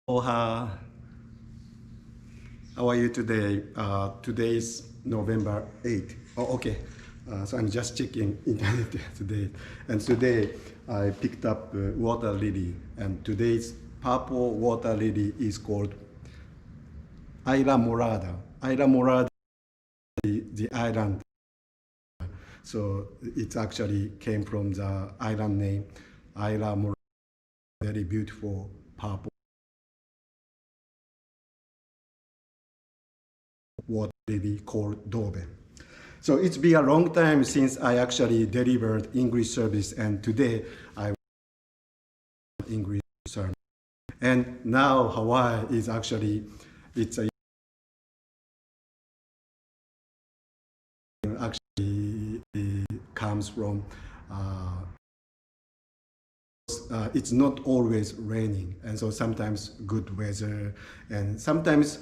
Aloha. How are you today? Today is November 8th. Oh, okay. So I'm just checking internet today. And today I picked up water lily. And today's purple water lily is called Isla Morada. Isla Morada is the island. So it actually came from the island name. Isla Morada, very beautiful purple water lily called Dove. So it's been a long time since I actually delivered English service, and today I English sermon. And now Hawaii is actually, it's a actually comes from it's not always raining, and so sometimes good weather, and sometimes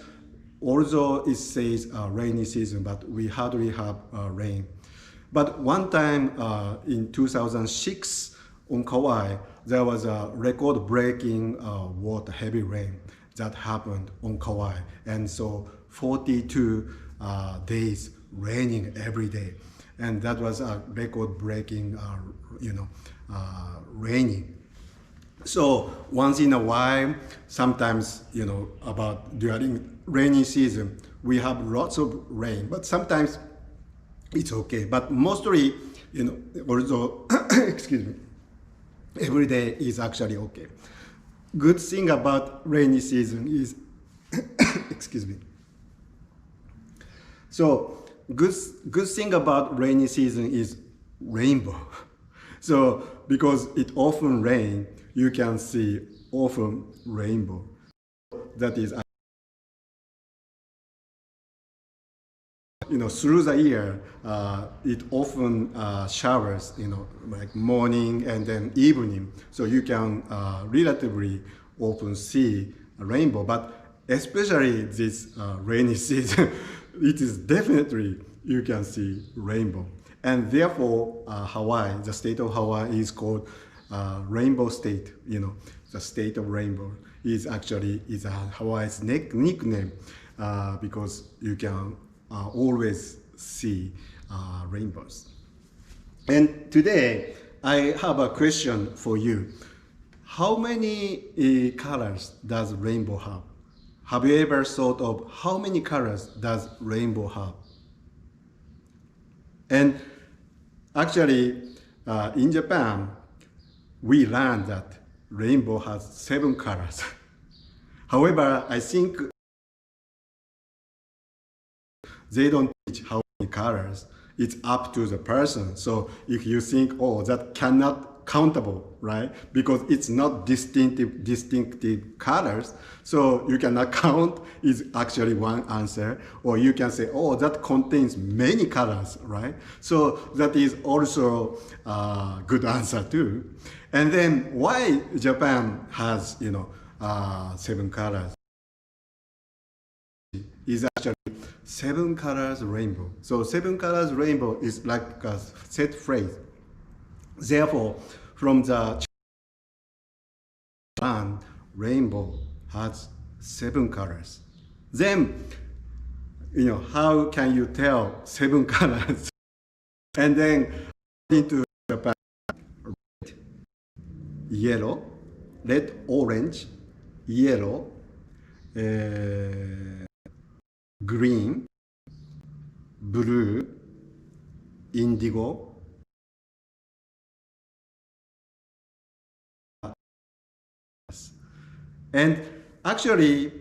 although it says rainy season, but we hardly have rain. But one time in 2006 on Kauai, there was a record-breaking water heavy rain that happened on Kauai, and so 42 days raining every day, and that was a record-breaking, raining. So once in a while, sometimes, about during rainy season, we have lots of rain, but sometimes it's okay. But mostly, although, excuse me, every day is actually okay. Good thing about rainy season is, excuse me. So good thing about rainy season is rainbow. So because it often rains, you can see often rainbow. That is, through the year, it often showers, like morning and then evening. So you can relatively often see a rainbow, but especially this rainy season, it is definitely you can see rainbow. And therefore, Hawaii, the state of Hawaii is called Rainbow State. The state of rainbow is actually Hawaii's nickname because you can always see rainbows. And today, I have a question for you. How many colors does rainbow have? Have you ever thought of how many colors does rainbow have? And actually, in Japan, we learned that rainbow has 7 colors. However, I think they don't teach how many colors. It's up to the person. So if you think, oh, that cannot countable, right? Because it's not distinctive colors. So you cannot count is actually one answer. Or you can say, oh, that contains many colors, right? So that is also a good answer too. And then why Japan has, 7 colors? Is actually 7 colors rainbow. So 7 colors rainbow is like a set phrase. Therefore, from the Japan, rainbow has 7 colors. Then, how can you tell 7 colors? And then into Japan, yellow, red, orange, yellow, green, blue, indigo, and actually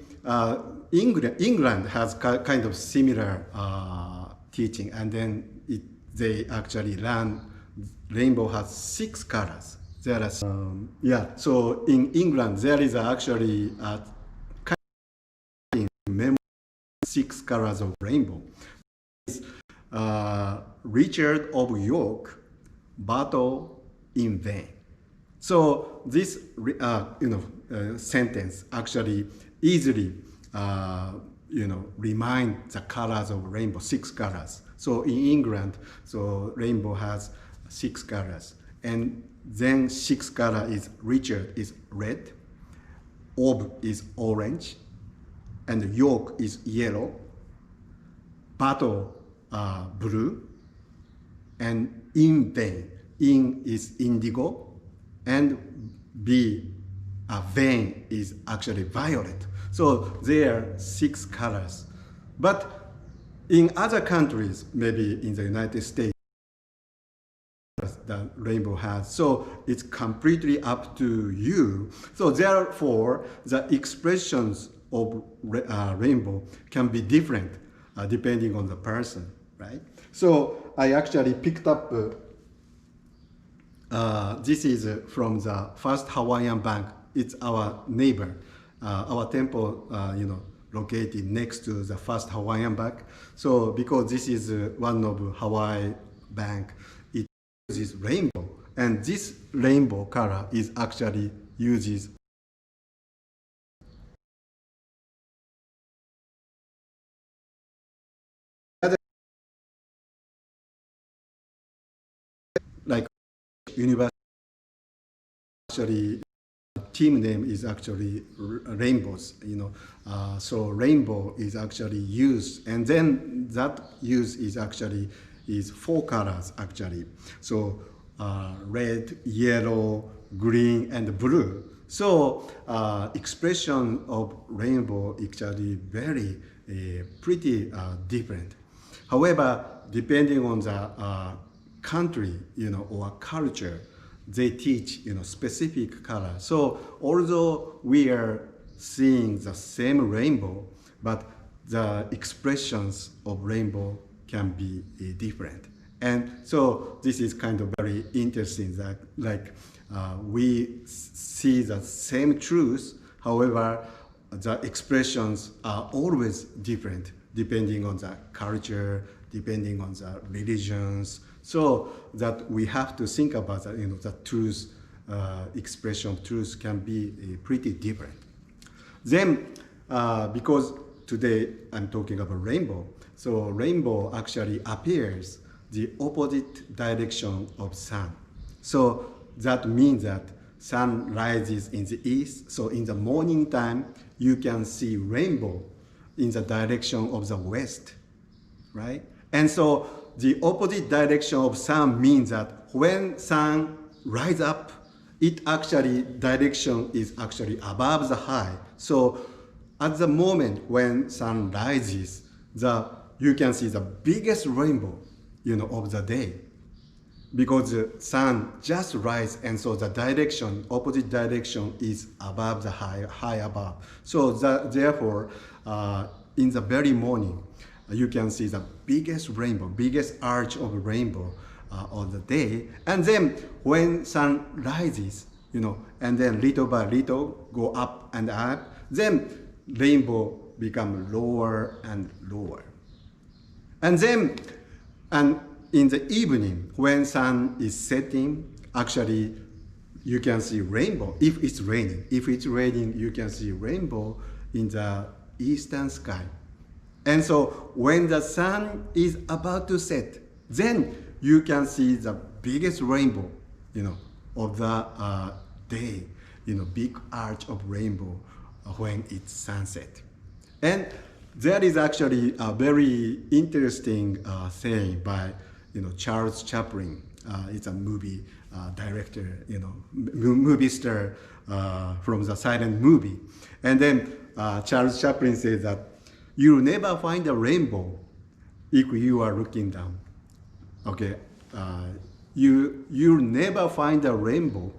England has kind of similar teaching, and then they actually learn rainbow has 6 colors. There are so in England there is actually kind of 6 colors of rainbow. Richard of York battle in vain. So this sentence actually easily remind the colors of rainbow, 6 colors. So in England, so rainbow has 6 colors, and then 6th color is Richard is red, orb is orange, and the yolk is yellow, bottle blue, and in vein, in is indigo, and B vein is actually violet. So there are 6 colors. But in other countries, maybe in the United States, the rainbow has. So it's completely up to you. So therefore, the expressions of rainbow can be different depending on the person, right? So I actually picked up, this is from the First Hawaiian Bank. It's our neighbor. Our temple, located next to the First Hawaiian Bank. So because this is one of Hawaii Bank, it uses rainbow. And this rainbow color is actually uses like university, actually team name is actually rainbows, so rainbow is actually used, and then that use is actually is 4 colors actually. So red, yellow, green, and blue. So expression of rainbow actually very pretty different. However, depending on the country, or culture, they teach, specific color. So although we are seeing the same rainbow, but the expressions of rainbow can be different. And so this is kind of very interesting that we see the same truth, however, the expressions are always different depending on the culture, depending on the religions. So that we have to think about that, the truth, expression of truth can be pretty different. Then, because today I'm talking about rainbow, so rainbow actually appears the opposite direction of sun. So that means that sun rises in the east, so in the morning time, you can see rainbow in the direction of the west, right? And so the opposite direction of sun means that when sun rises up, it actually direction is actually above the high. So at the moment when sun rises, you can see the biggest rainbow, of the day, because the sun just rises, and so the direction, opposite direction, is above the high above. So therefore, in the very morning, you can see the biggest rainbow, biggest arch of a rainbow on the day. And then when sun rises, and then little by little go up and up, then rainbow become lower and lower. And then, and in the evening, when sun is setting, actually you can see rainbow if it's raining. If it's raining, you can see rainbow in the eastern sky. And so when the sun is about to set, then you can see the biggest rainbow, of the day, big arch of rainbow when it's sunset. And there is actually a very interesting saying by, Charles Chaplin. It's a movie director, movie star from the silent movie. And then Charles Chaplin says that you'll never find a rainbow if you are looking down. Okay, you'll never find a rainbow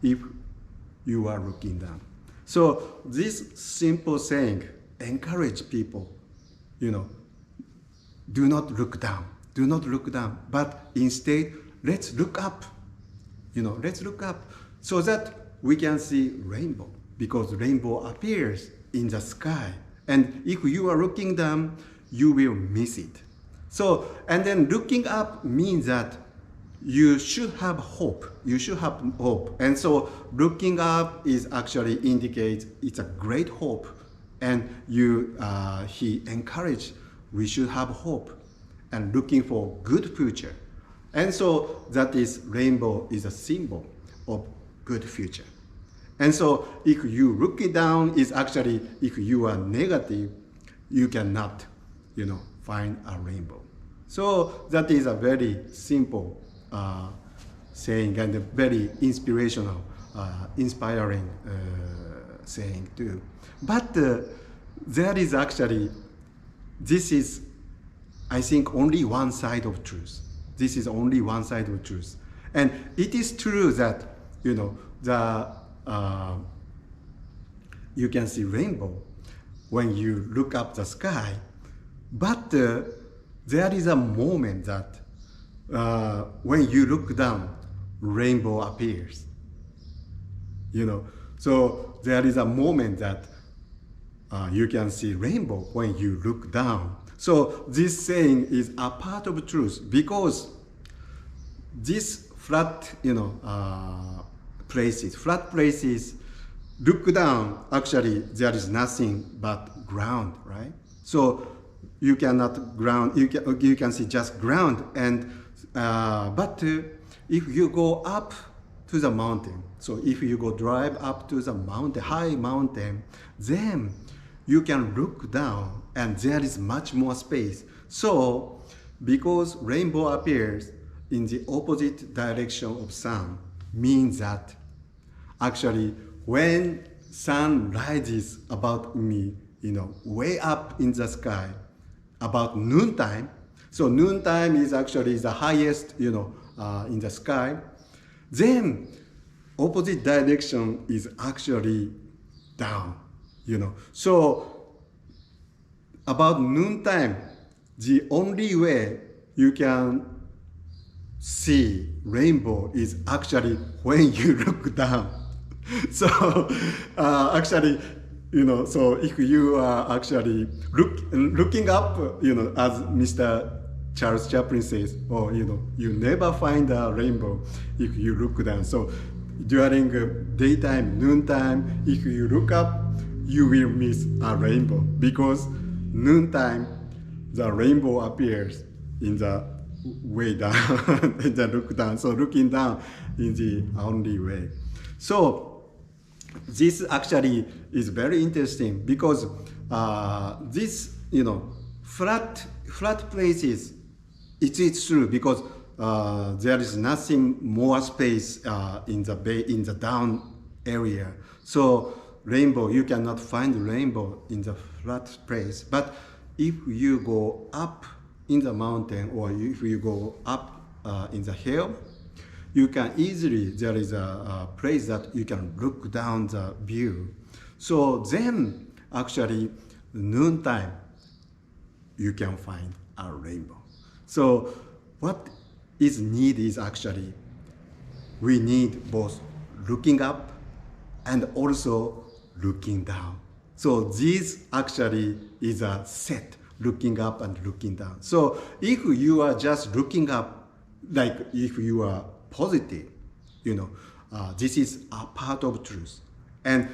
if you are looking down. So this simple saying encourage people, do not look down. Do not look down, but instead, let's look up. Let's look up so that we can see rainbow, because rainbow appears in the sky. And if you are looking down, you will miss it. So, and then looking up means that you should have hope. You should have hope. And so looking up is actually indicates it's a great hope. And he encouraged we should have hope and looking for good future. And so that is rainbow is a symbol of good future. And so if you look it down, is actually, if you are negative, you cannot, find a rainbow. So that is a very simple saying and a very inspirational, inspiring saying too. But there is actually, this is, I think, only one side of truth. This is only one side of truth. And it is true that, you can see rainbow when you look up the sky, but there is a moment that when you look down, rainbow appears. So there is a moment that you can see rainbow when you look down. So this saying is a part of truth, because this flat, flat places, look down, actually there is nothing but ground, right? So you cannot ground, you can see just ground, and but if you go up to the mountain, so if you go drive up to the mountain, high mountain, then you can look down and there is much more space. So because rainbow appears in the opposite direction of sun, means that actually when sun rises about me, way up in the sky, about noontime, so noontime is actually the highest, in the sky, then opposite direction is actually down, So about noontime, the only way you can see rainbow is actually when you look down. So actually, so if you are actually looking up, as Mr. Charles Chaplin says, you never find a rainbow if you look down. So during daytime, noontime, if you look up, you will miss a rainbow, because noontime, the rainbow appears in the way down, in the look down. So looking down is the only way. So this actually is very interesting, because this, flat places, it is true, because there is nothing more space in the down area. So rainbow, you cannot find rainbow in the flat place. But if you go up in the mountain, or if you go up in the hill, you can easily, there is a place that you can look down the view. So then actually noontime, you can find a rainbow. So what is needed is actually, we need both looking up and also looking down. So this actually is a set, looking up and looking down. So if you are just looking up, like if you are positive, this is a part of truth. And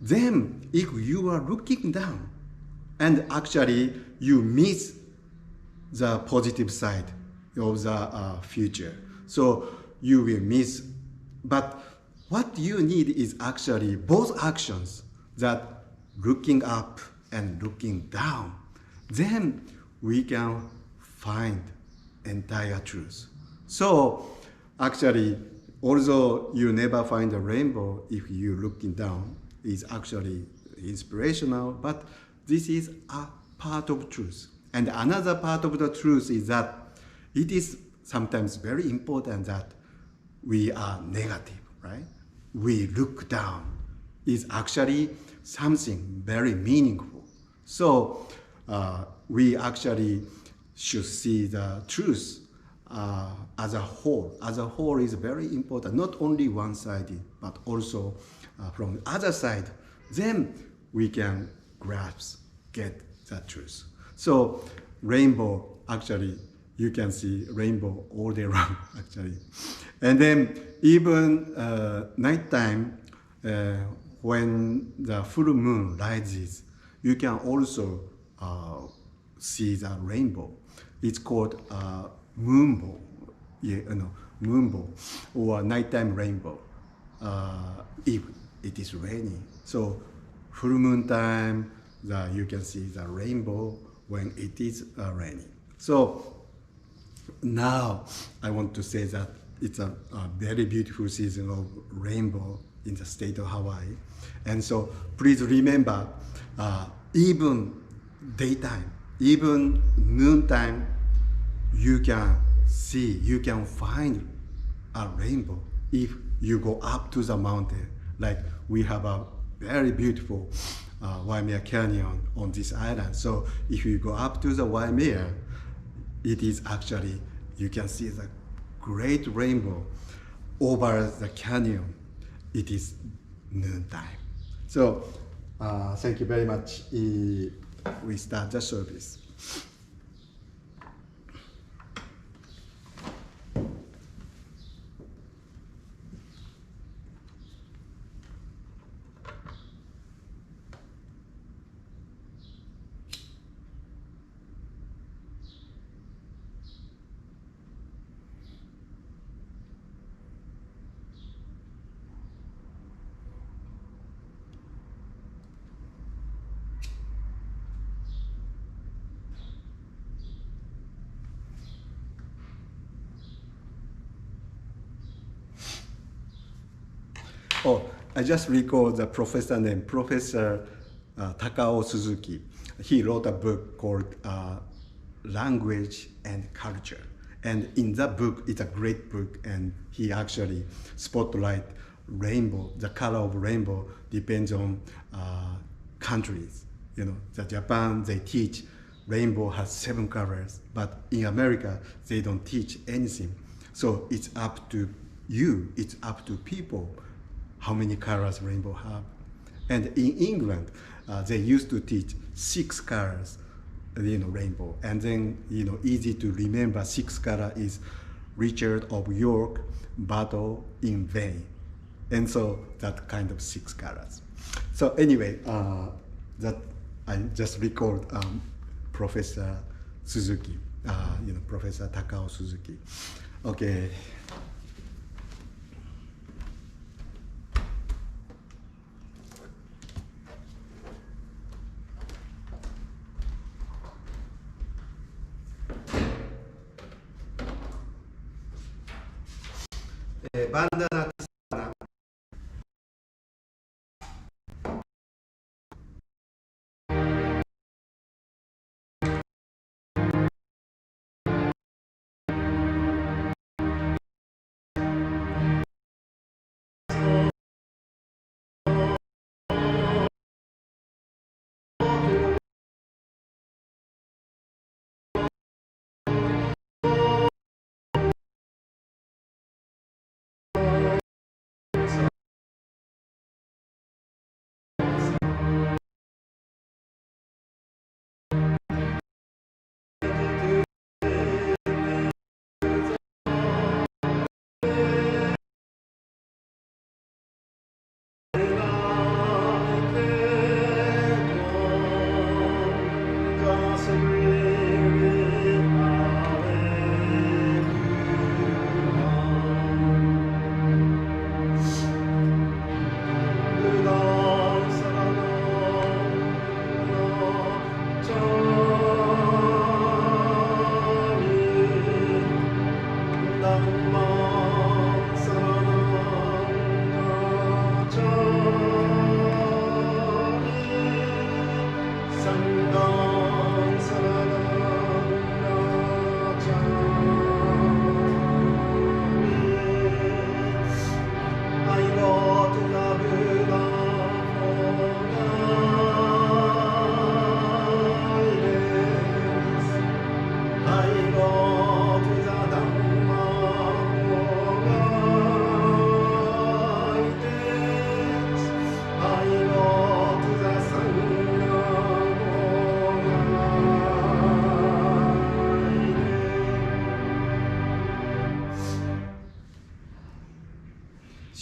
then if you are looking down and actually you miss the positive side of the future, so you will miss. But what you need is actually both actions, that looking up and looking down. Then we can find entire truth. So actually, although you never find a rainbow if you looking down, is actually inspirational, but this is a part of truth. And another part of the truth is that it is sometimes very important that we are negative, right? We look down is actually something very meaningful. So we actually should see the truth as a whole. As a whole is very important, not only one-sided, but also from the other side. Then we can get the truth. So rainbow, actually, you can see rainbow all day long, actually. And then even nighttime, when the full moon rises, you can also see the rainbow. It's called moonbow, moonbow, or nighttime rainbow. if it is raining. So full moon time, you can see the rainbow when it is raining. So now I want to say that it's a very beautiful season of rainbow in the state of Hawaii. And so please remember, even daytime, even noontime, you can see, you can find a rainbow if you go up to the mountain. Like we have a very beautiful Waimea Canyon on this island. So if you go up to the Waimea, it is actually, you can see the great rainbow over the canyon. It is noontime. So thank you very much. We start the service. Oh, I just recalled the professor name, Professor Takao Suzuki. He wrote a book called Language and Culture. And in that book, it's a great book, and he actually spotlight rainbow, the color of rainbow depends on countries. You know, the Japan, they teach rainbow has 7 colors, but in America, they don't teach anything. So it's up to you, it's up to people how many colors rainbow have. And in England, they used to teach 6 colors, rainbow. And then, easy to remember 6 color is Richard of York, battle in vain. And so that kind of 6 colors. So anyway, that I just recalled Professor Suzuki, Professor Takao Suzuki. Okay. Vandana Ti-Sarana.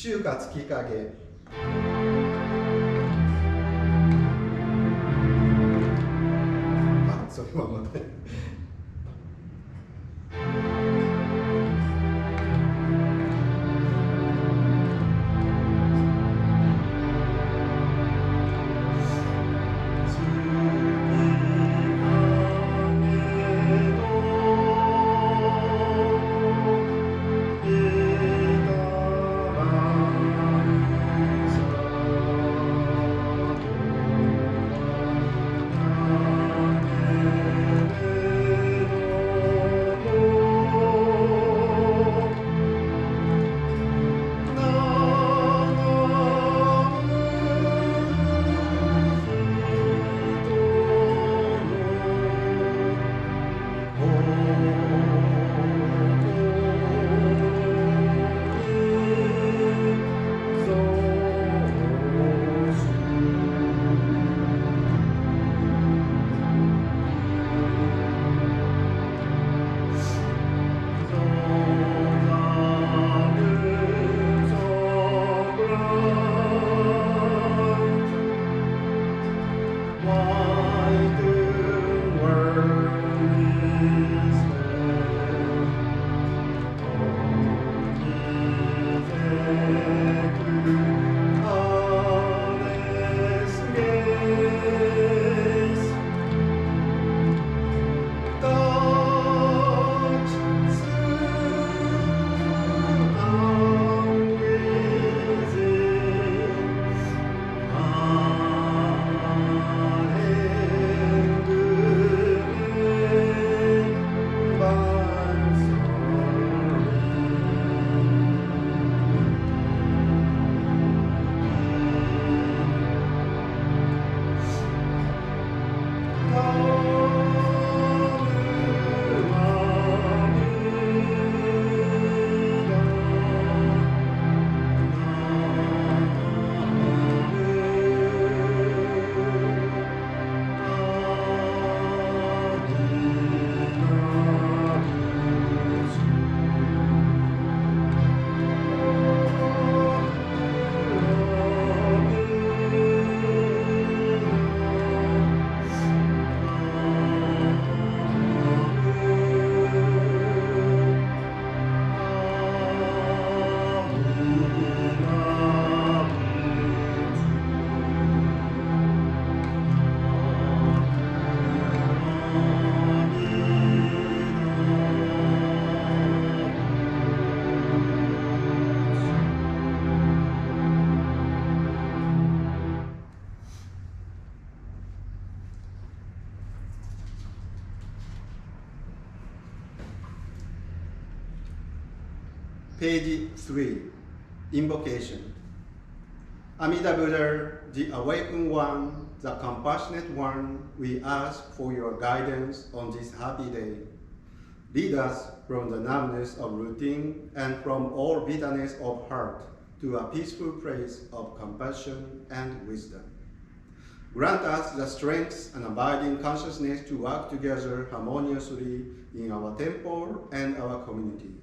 就活月影。あ、それはまた。Page 3, Invocation. Amida Buddha, the awakened one, the compassionate one, we ask for your guidance on this happy day. Lead us from the numbness of routine and from all bitterness of heart to a peaceful place of compassion and wisdom. Grant us the strength and abiding consciousness to work together harmoniously in our temple and our community.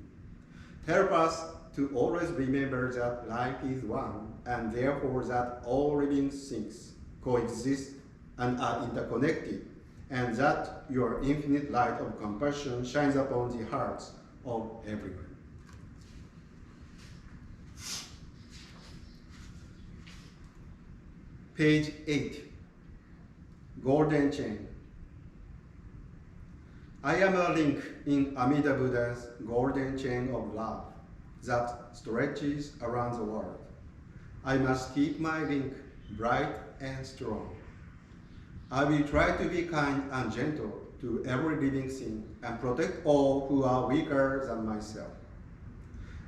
Help us to always remember that life is one, and therefore that all living things coexist and are interconnected, and that your infinite light of compassion shines upon the hearts of everyone. Page 8, Golden Chain. I am a link in Amida Buddha's golden chain of love that stretches around the world. I must keep my link bright and strong. I will try to be kind and gentle to every living thing and protect all who are weaker than myself.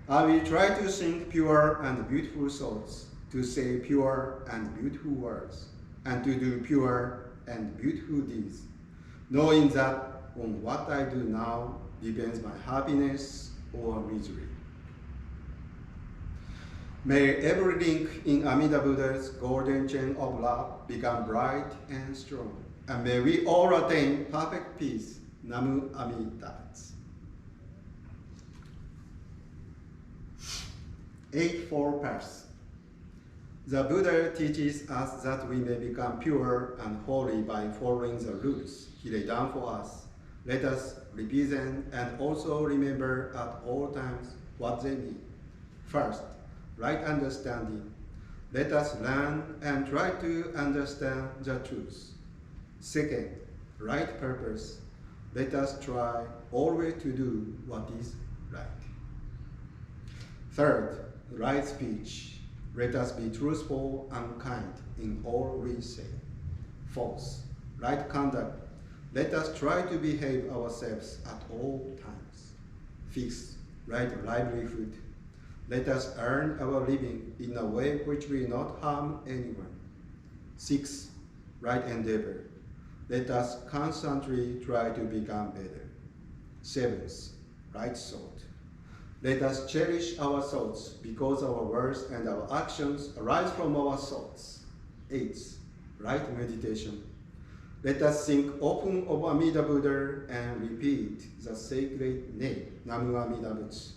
I will try to think pure and beautiful thoughts, to say pure and beautiful words, and to do pure and beautiful deeds, knowing that on what I do now depends my happiness or misery. May every link in Amida Buddha's golden chain of love become bright and strong, and may we all attain perfect peace. Namu Amida. 8-Fold Path. The Buddha teaches us that we may become pure and holy by following the rules he laid down for us. Let us repeat them and also remember at all times what they mean. First, right understanding. Let us learn and try to understand the truth. Second, right purpose. Let us try always to do what is right. Third, right speech. Let us be truthful and kind in all we say. Fourth, right conduct. Let us try to behave ourselves at all times. Fifth, right livelihood. Let us earn our living in a way which will not harm anyone. Sixth, right endeavor. Let us constantly try to become better. Seventh, right thought. Let us cherish our thoughts because our words and our actions arise from our thoughts. Eighth, right meditation. Let us think often of Amida Buddha and repeat the sacred name, Namu Amida Butsu.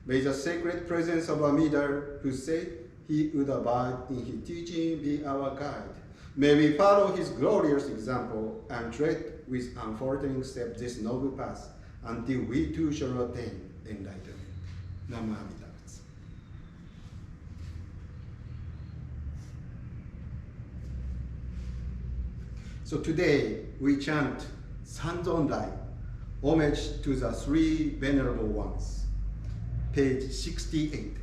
May the sacred presence of Amida, who said he would abide in his teaching, be our guide. May we follow his glorious example and tread with unfaltering step this noble path until we too shall attain enlightenment. Namu Amida Butsu. So today we chant Sanzondai, homage to the three venerable ones. Page 68.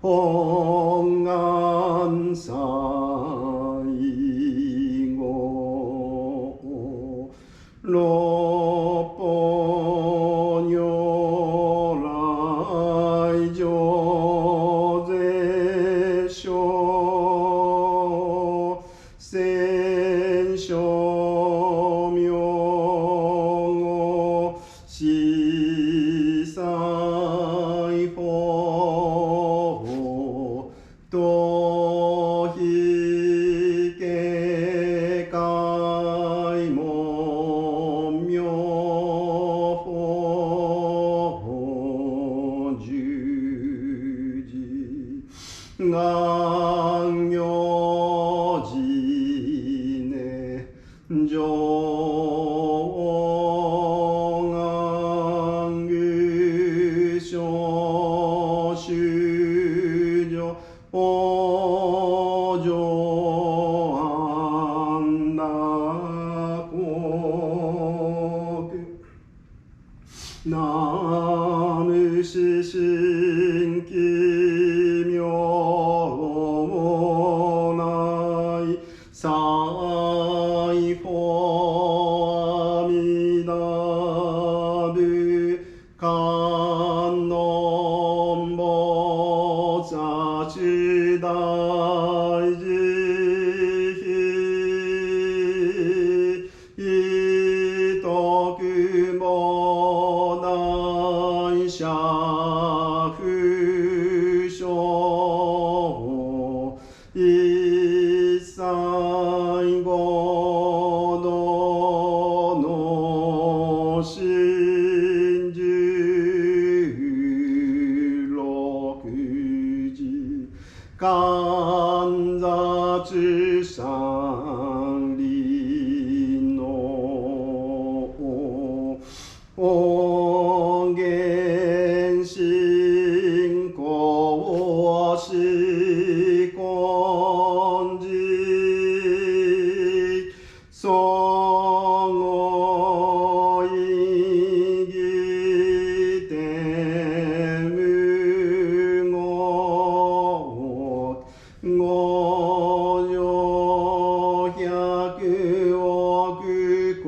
本願最後六本如来上世所千所名号四祭法とひけかい門名法十字願行寺ね上願具所修上往生安楽国南無四神奇妙来西方阿弥陀仏観音菩薩大慈悲意徳菩提者不詳一切合同の真十六時観察三輪の音源信仰思根寺総合意義天無語五条百億公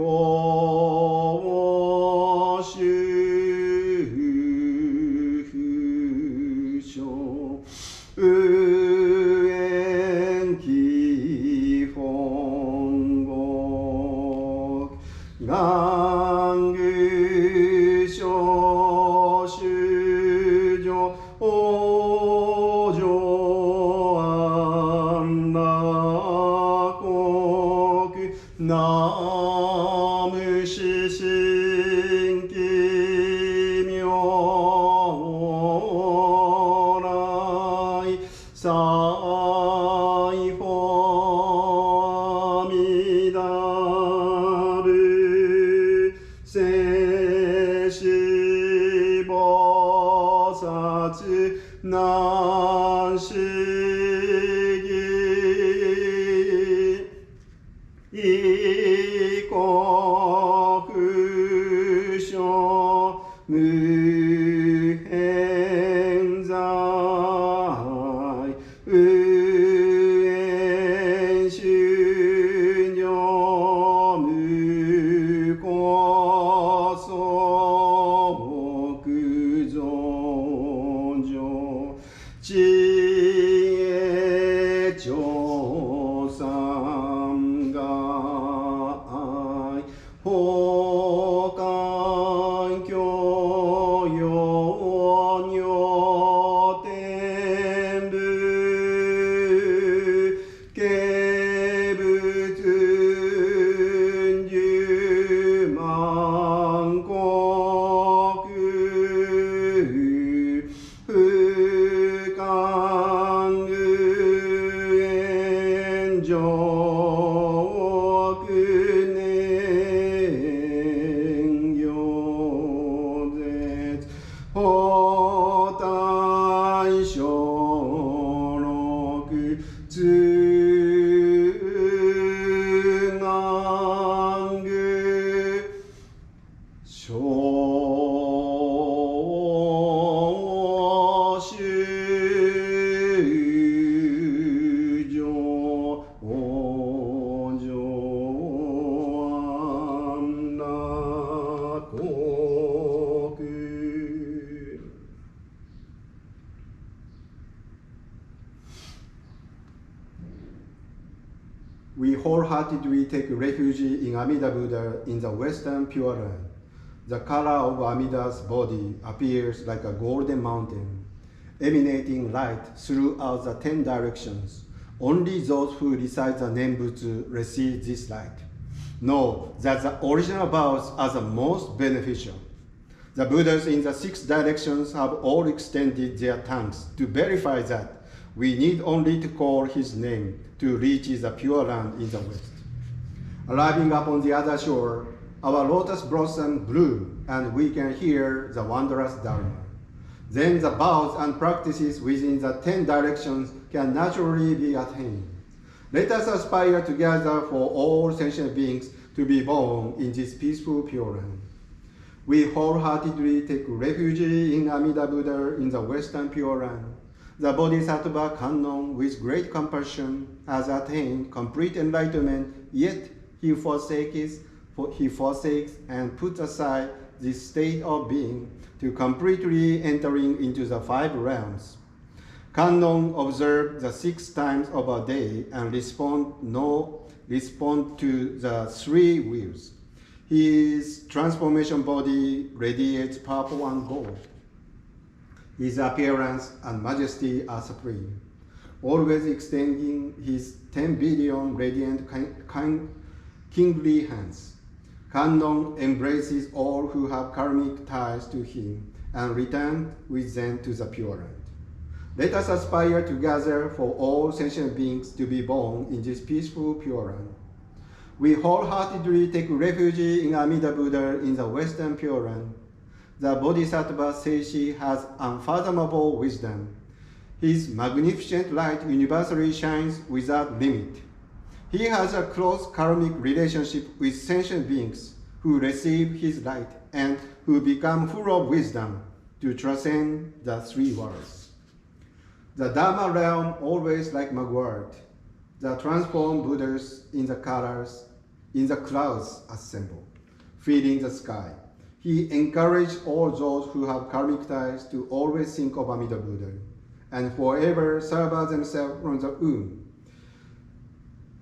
衆不詳無縁基本語願具所修上往生安楽国南無四神奇妙来西方阿弥陀仏世子菩薩南思議異国不詳無辺在無縁修行無こそ木造上知恵長三害法環境用如天部軽仏十万国不寛具縁上億年行絶法大小六通願具小修 wholeheartedly take refuge in Amida Buddha in the Western Pure Land. The color of Amida's body appears like a golden mountain, emanating light throughout the 10 directions. Only those who recite the Nembutsu receive this light. Know that the original vows are the most beneficial. The Buddhas in the 6 directions have all extended their tongues to verify that we need only to call his name to reach the Pure Land in the West. Arriving upon the other shore, our lotus blossom bloom and we can hear the wondrous Dharma. Then the vows and practices within the 10 directions can naturally be attained. Let us aspire together for all sentient beings to be born in this peaceful Pure Land. We wholeheartedly take refuge in Amida Buddha in the Western Pure Land. The Bodhisattva Kannon, with great compassion, has attained complete enlightenment, yet he forsakes and puts aside this state of being to completely entering into the 5 realms. Kannon observe the 6 times of a day and respond to the 3 wheels. His transformation body radiates purple and gold. His appearance and majesty are supreme, always extending his 10 billion radiant kingly hands. Kannon embraces all who have karmic ties to him and returns with them to the Pure Land. Let us aspire together for all sentient beings to be born in this peaceful Pure Land. We wholeheartedly take refuge in Amida Buddha in the Western Pure Land. The Bodhisattva Seishi has unfathomable wisdom. His magnificent light universally shines without limit. He has a close karmic relationship with sentient beings who receive his light and who become full of wisdom to transcend the 3 worlds. The Dharma realm, always like mugwort, the transformed Buddhas in the clouds assemble, filling the sky. He encouraged all those who have karmic ties to always think of Amida Buddha and forever sever themselves from the womb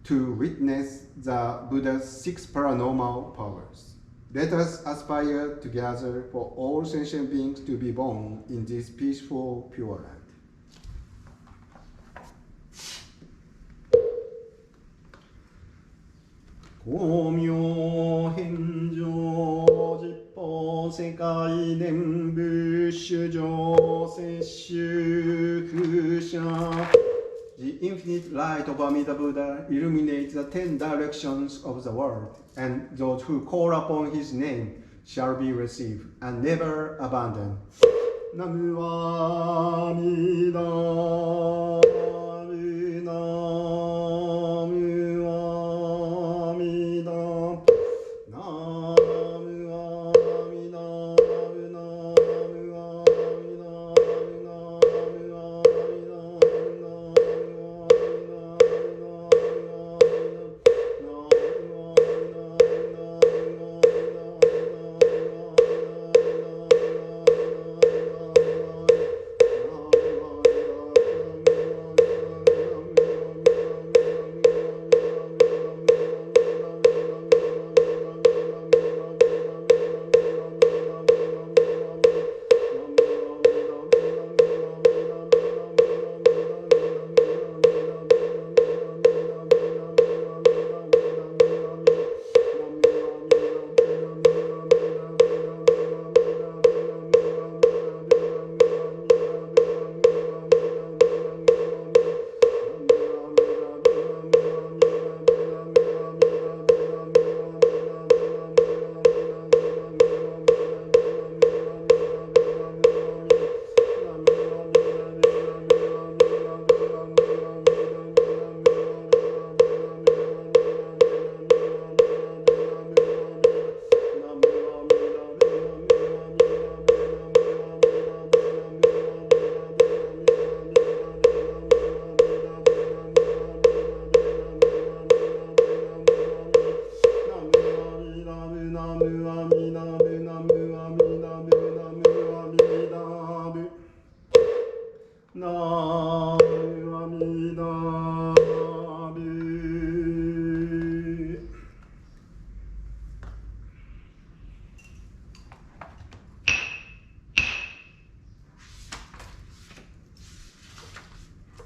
to witness the Buddha's 6 paranormal powers. Let us aspire together for all sentient beings to be born in this peaceful Pure Land. Komyo henjo jippo sekai denbu shujo sesshu kusha. The infinite light of Amida Buddha illuminates the 10 directions of the world, and those who call upon his name shall be received and never abandoned. Namu Amida Namu Amida Bu.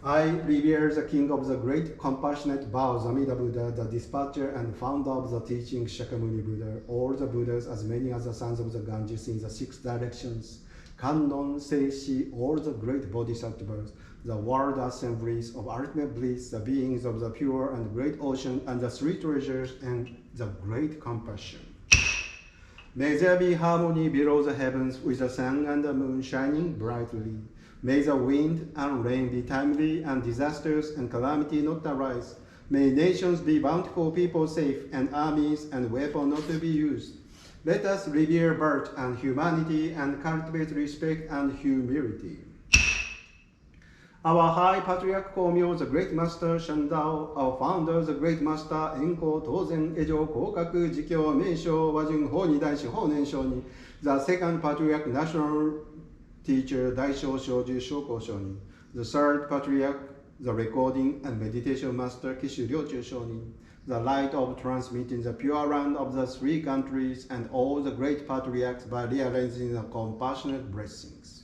I revere the king of the great compassionate vows, Amida Buddha, the dispatcher and founder of the teaching Shakyamuni Buddha, all the Buddhas, as many as the sons of the Ganges in the 6 directions, Kannon, Seishi, all the great bodhisattvas, the world assemblies of ultimate bliss, the beings of the pure and great ocean, and the 3 treasures and the great compassion. May there be harmony below the heavens with the sun and the moon shining brightly. May the wind and rain be timely and disasters and calamity not arise. May nations be bountiful, people safe, and armies and weapons not to be used. Let us revere birth and humanity and cultivate respect and humility. Our High Patriarch Komyo, the Great Master Shandao, our founder, the Great Master Enko, Tozen, Ejo, Kokaku, Jikyo, Meisho, Wajun, Honi, Daishi, Honen, Shoni, the Second Patriarch National Teacher, Daisho, Shoju, Shoko, Shoni, the Third Patriarch, the Recording and Meditation Master, Kishu, Ryochu, Shoni, the light of transmitting the pure land of the 3 countries and all the great patriarchs by realizing the compassionate blessings.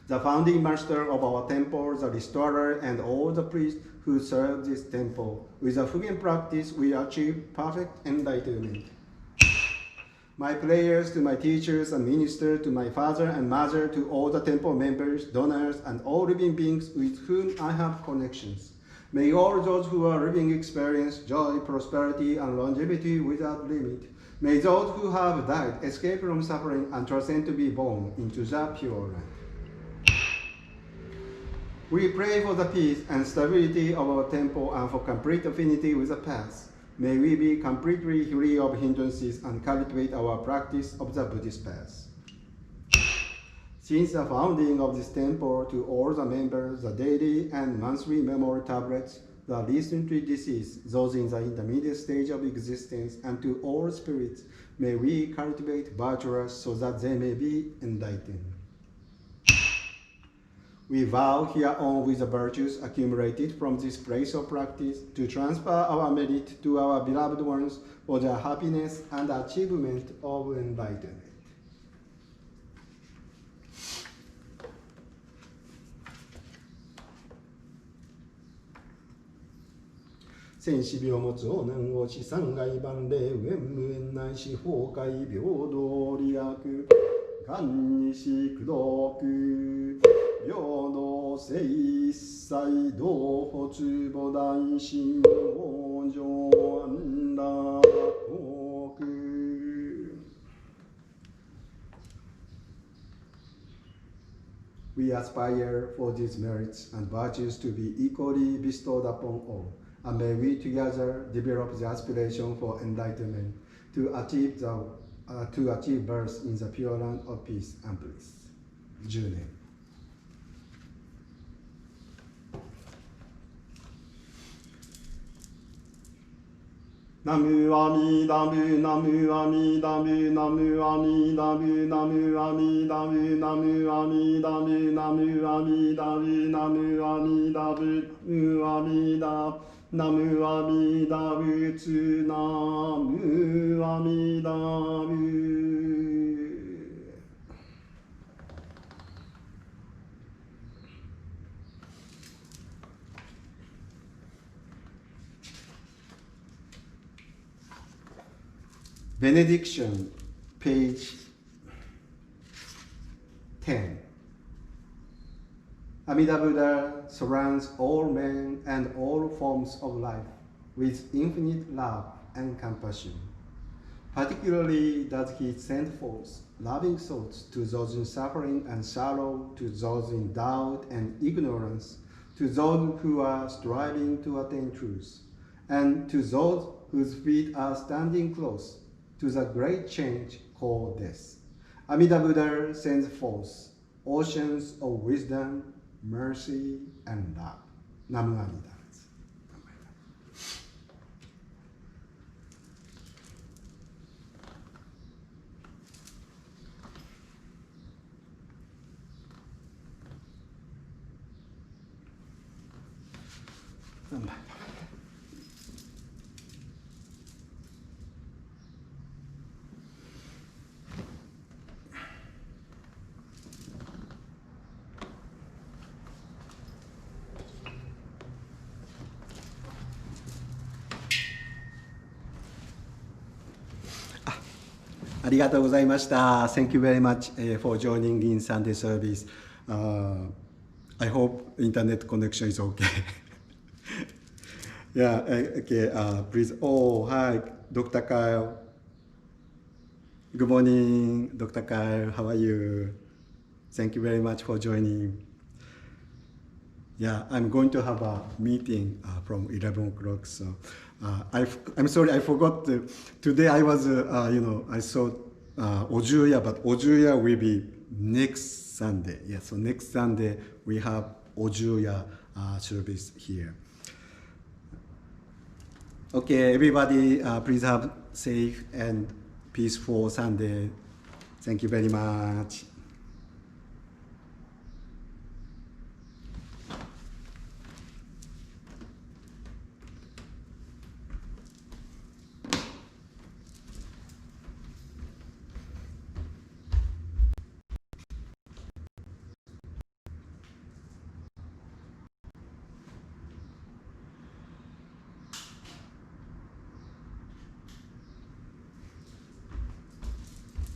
The founding master of our temple, the restorer, and all the priests who serve this temple. With a Fugen practice, we achieve perfect enlightenment. My prayers to my teachers and ministers, to my father and mother, to all the temple members, donors, and all living beings with whom I have connections. May all those who are living experience joy, prosperity, and longevity without limit. May those who have died escape from suffering and transcend to be born into the pure land. We pray for the peace and stability of our temple and for complete affinity with the path. May we be completely free of hindrances and cultivate our practice of the Buddhist path. Since the founding of this temple, to all the members, the daily and monthly memory tablets, the recently deceased, those in the intermediate stage of existence, and to all spirits, may we cultivate virtuous so that they may be enlightened. We vow hereon with the virtues accumulated from this place of practice to transfer our merit to our beloved ones for their happiness and achievement of enlightenment. Senshi病持応念をし三界万霊無縁無縁ないし法界平等利益願にし功徳平等性一切同発母大心往生安楽国 We aspire for these merits and virtues to be equally bestowed upon all, and may we together develop the aspiration for enlightenment to achieve birth in the pure land of peace and bliss. 10年 Namu Amidabu, Namu Amidabu, Namu Amidabu, Namu Amidabu, Namu Amidabu, Namu Amidabu, Namu Amidabu, Namu Amidabu, Namu Amidabu, Tsu Namu Amidabu. Benediction, page 10. Amida Buddha surrounds all men and all forms of life with infinite love and compassion. Particularly does he send forth loving thoughts to those in suffering and sorrow, to those in doubt and ignorance, to those who are striving to attain truth, and to those whose feet are standing close to the great change called death. Amida Buddha sends forth oceans of wisdom, mercy, and love. Namu Amida. ありがとうございました。Thank you very much for joining in Sunday service. I hope internet connection is okay. Yeah, okay, please. Oh, hi, Dr. Kyle. Good morning, Dr. Kyle. How are you? Thank you very much for joining. Yeah, I'm going to have a meeting from 11 o'clock. So I'm sorry, I forgot. Today I was, I saw Ojuya, but Ojuya will be next Sunday. Yeah, so next Sunday we have Ojuya service here. Okay, everybody, please have safe and peaceful Sunday. Thank you very much.